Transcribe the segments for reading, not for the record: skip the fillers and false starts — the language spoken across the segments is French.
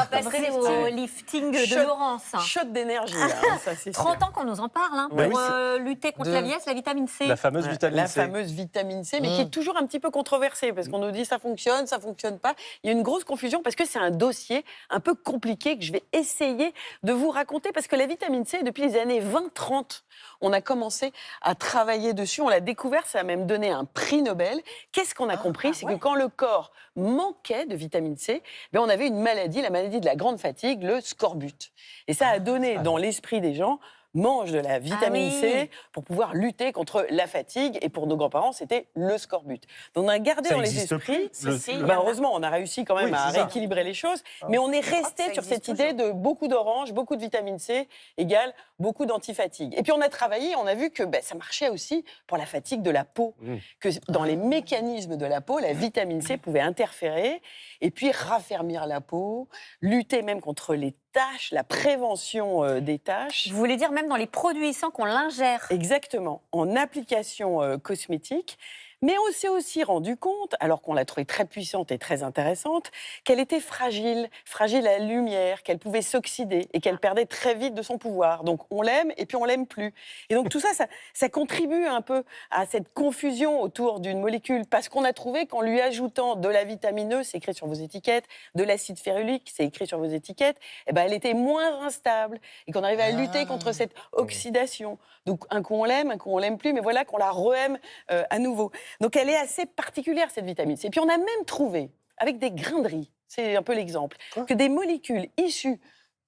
va passer au lifting de Laurence. Shot d'énergie, ça c'est 30 ans qu'on nous en parle, Ouais, pour oui, lutter contre la vieillesse, la vitamine C. La fameuse vitamine La C. fameuse vitamine C, mais qui est toujours un petit peu controversée, parce qu'on nous dit ça fonctionne pas. Il y a une grosse confusion, parce que c'est un dossier un peu compliqué que je vais essayer de vous raconter, parce que la vitamine C, depuis les années 20-30, on a commencé à travailler dessus, on l'a découvert, ça a même donné un prix Nobel. Qu'est-ce qu'on a compris? C'est que quand le corps manquait de vitamine C, on avait une maladie, la maladie de la grande fatigue, le scorbut. Et ça a donné dans l'esprit des gens, mange de la vitamine C pour pouvoir lutter contre la fatigue. Et pour nos grands-parents, c'était le scorbut. Donc on a gardé Ça dans les existe esprits. plus, Heureusement, on a réussi quand même à rééquilibrer les choses. Mais on est resté sur cette idée de beaucoup d'orange, beaucoup de vitamine C égale beaucoup d'antifatigue. Et puis on a travaillé, on a vu que ça marchait aussi pour la fatigue de la peau. Que dans les mécanismes de la peau, la vitamine C pouvait interférer et puis raffermir la peau, lutter même contre les taches, la prévention des taches. Vous voulez dire même dans les produits sans qu'on l'ingère? Exactement, en application cosmétique. Mais on s'est aussi rendu compte, alors qu'on l'a trouvée très puissante et très intéressante, qu'elle était fragile à la lumière, qu'elle pouvait s'oxyder et qu'elle perdait très vite de son pouvoir. Donc on l'aime et puis on l'aime plus. Et donc tout ça, ça contribue un peu à cette confusion autour d'une molécule, parce qu'on a trouvé qu'en lui ajoutant de la vitamine E, c'est écrit sur vos étiquettes, de l'acide férulique, c'est écrit sur vos étiquettes, elle était moins instable et qu'on arrivait à lutter contre cette oxydation. Donc un coup on l'aime plus, mais voilà qu'on la re-aime à nouveau. Donc elle est assez particulière, cette vitamine C. Et puis on a même trouvé, avec des grains de riz, c'est un peu l'exemple, que des molécules issues,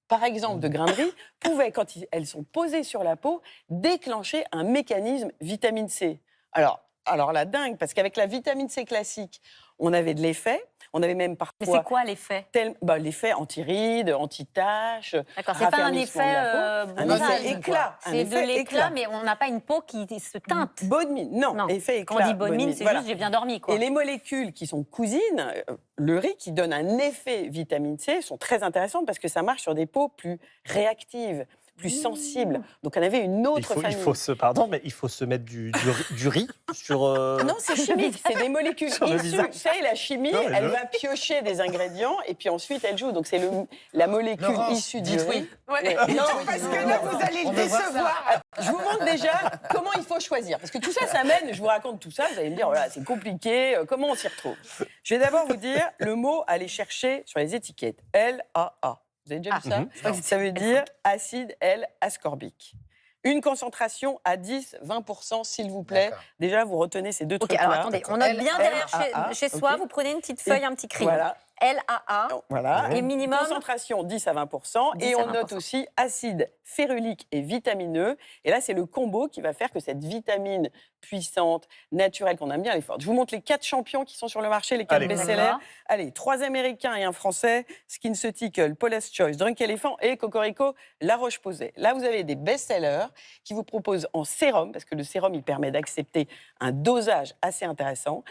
par exemple, de grains de riz, pouvaient, quand elles sont posées sur la peau, déclencher un mécanisme vitamine C. Alors la dingue, parce qu'avec la vitamine C classique, on avait de l'effet, on avait même parfois... Mais c'est quoi l'effet? L'effet anti-rides, anti-taches, D'accord, c'est pas un effet, un effet éclat. C'est de l'éclat, mais on n'a pas une peau qui se teinte. Bonne mine, non. Effet éclat. Quand on dit bonne mine, c'est juste j'ai bien dormi, quoi. Et les molécules qui sont cousines, le riz qui donne un effet vitamine C, sont très intéressantes parce que ça marche sur des peaux plus réactives, plus sensibles. Donc on avait une autre famille. Il faut se mettre du riz sur... Non, c'est chimique, c'est des molécules issues. Vous savez, la chimie, elle va piocher des ingrédients et puis ensuite elle joue. Donc c'est la molécule issue du riz. Non, parce que là, vous allez le décevoir. Je vous montre déjà comment il faut choisir. Parce que tout ça, ça mène, je vous raconte tout ça, vous allez me dire, voilà, c'est compliqué, comment on s'y retrouve? Je vais d'abord vous dire le mot à aller chercher sur les étiquettes. LAA. Vous avez déjà vu ça? Ça veut dire acide L-ascorbique. Une concentration à 10-20%, s'il vous plaît. Déjà, vous retenez ces deux trucs-là. Alors attendez, on note bien derrière chez soi, vous prenez une petite feuille, un petit crayon. Voilà. LAA. Voilà. Et minimum. Concentration 10 à 20%. Et on note aussi acide férulique et vitamine E. Et là, c'est le combo qui va faire que cette vitamine puissante, naturelle, qu'on aime bien, elle est forte. Je vous montre les 4 champions qui sont sur le marché, les 4 best-sellers. Allez, 3 Américains et un Français, SkinCeutical, Paula's Choice, Drunk Elephant et Cocorico, La Roche-Posay. Là, vous avez des best-sellers qui vous proposent en sérum, parce que le sérum, il permet d'accepter un dosage assez intéressant.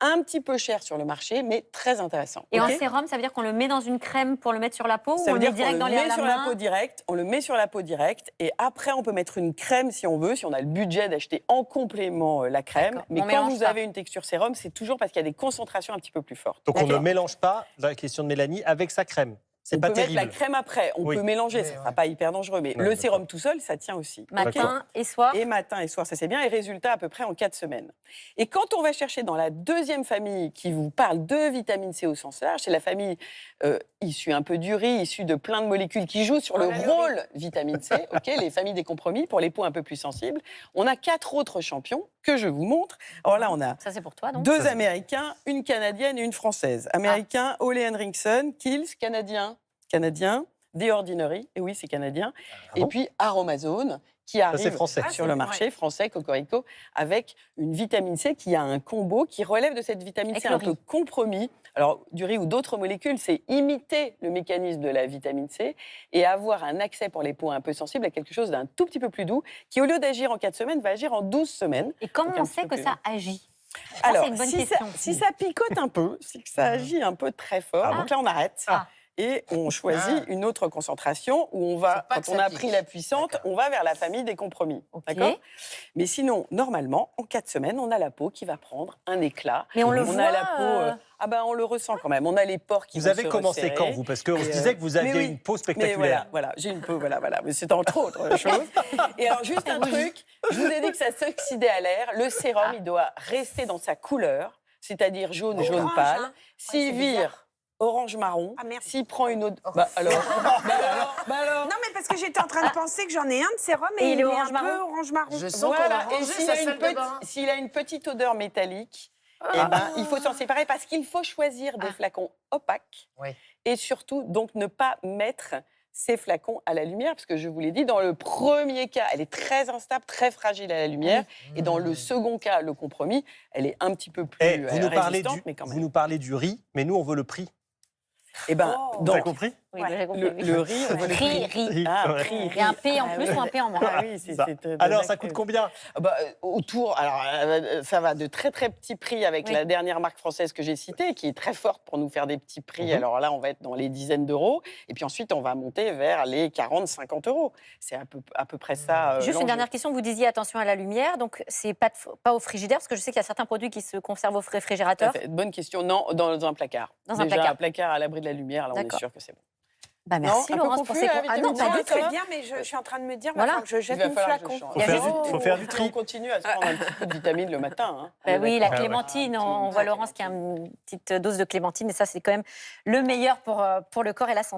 Un petit peu cher sur le marché, mais très intéressant. Et en sérum, ça veut dire qu'on le met dans une crème pour le mettre sur la peau, ça ou veut on dire le met direct dans le met la sur main? la peau direct, on le met sur la peau directe, et après on peut mettre une crème si on veut, si on a le budget d'acheter en complément la crème. Mais quand vous avez une texture sérum, c'est toujours parce qu'il y a des concentrations un petit peu plus fortes. Donc on ne mélange pas, la question de Mélanie, avec sa crème. On peut mettre la crème après, on peut mélanger, ça ne sera pas hyper dangereux, mais le sérum tout seul, ça tient aussi. Matin et soir. Et matin et soir, ça c'est bien, et résultat à peu près en 4 semaines. Et quand on va chercher dans la deuxième famille qui vous parle de vitamine C au sens large, c'est la famille issue un peu du riz, issue de plein de molécules qui jouent sur le rôle vitamine C, les familles des compromis pour les peaux un peu plus sensibles. On a 4 autres champions que je vous montre. Alors là, on a ça, c'est pour toi, donc. 2 Américains, une Canadienne et une Française. Américain, Ole Henriksen, Kiehl's, Canadien, The Ordinary, et oui, c'est canadien. Et puis Aromazone, qui arrive sur le marché, français, Cocorico, avec une vitamine C qui a un combo qui relève de cette vitamine C un peu compromis. Alors, du riz ou d'autres molécules, c'est imiter le mécanisme de la vitamine C et avoir un accès pour les peaux un peu sensibles à quelque chose d'un tout petit peu plus doux, qui au lieu d'agir en 4 semaines, va agir en 12 semaines. Et comment on sait que ça agit? Alors, si ça picote un peu, c'est que ça agit un peu très fort. Donc là, on arrête. et on choisit une autre concentration où on va, pas quand que on ça a pique. pris la puissante, on va vers la famille des compromis. Ok. D'accord ? Mais sinon, normalement, en 4 semaines, on a la peau qui va prendre un éclat. Mais on le a voit, la peau. Ah ben, on le ressent quand même. On a les pores qui Vous vont avez se commencé resserrer. quand, vous? Parce qu'on Et, se disait que vous mais aviez oui. une peau Mais spectaculaire. voilà, j'ai une peau, voilà. Mais c'est entre autres choses. Et alors, juste un truc, je vous ai dit que ça s'oxydait à l'air. Le sérum, il doit rester dans sa couleur, c'est-à-dire jaune, jaune Orange, pâle. hein. S'il c'est vire bizarre. orange-marron, Ah, merde. s'il prend une autre... Bah alors, Non, mais parce que j'étais en train de penser que j'en ai un de sérum et, Et il est il est un orange-marron. peu orange-marron. Je sens Voilà, qu'on a et rangé s'il sa a, salle de bain. s'il a une petite odeur métallique, eh ben, il faut s'en séparer parce qu'il faut choisir des flacons opaques Oui. et surtout donc ne pas mettre ces flacons à la lumière parce que je vous l'ai dit, dans le premier cas, elle est très instable, très fragile à la lumière et dans le second cas, le compromis, elle est un petit peu plus Eh, vous nous parlez résistante, mais quand même. vous nous parlez du riz, mais nous, on veut le prix. Eh ben, Vous avez donc, compris? Oui, Ouais. j'ai compris. le riz, on veut le prix. Riz. Ah, Ouais. prix, Il y a un P en Ah plus oui. ou un P en moins. Ah oui, c'est Ça. Alors, Ça coûte combien? Autour, alors ça va de très très petits prix avec Oui. la dernière marque française que j'ai citée, qui est très forte pour nous faire des petits prix. Alors là, on va être dans les dizaines d'euros. Et puis ensuite, on va monter vers les 40-50 euros. C'est à peu près ça. Juste l'enjeu. une dernière question, vous disiez attention à la lumière, donc c'est pas au frigidaire, parce que je sais qu'il y a certains produits qui se conservent au réfrigérateur. Bonne question. Non, dans un placard. Dans un Déjà, placard. un placard à l'abri de la lumière, là, on est D'accord. sûr que c'est bon. Bah merci un peu Laurence pour confus, ces la Ah non, vitamine pas C, du ça tout. va Très bien, mais je suis en train de me dire, Voilà. voilà. Je jette Il va mon falloir que flacon. je change. Il y a juste- Faut faire du On tri. continue à se prendre un petit peu de vitamine le matin. Hein. Bah oui, la D'accord. clémentine, Ah ouais. on voit Laurence qui a une petite dose de clémentine, et ça c'est quand même le meilleur pour le corps et la santé.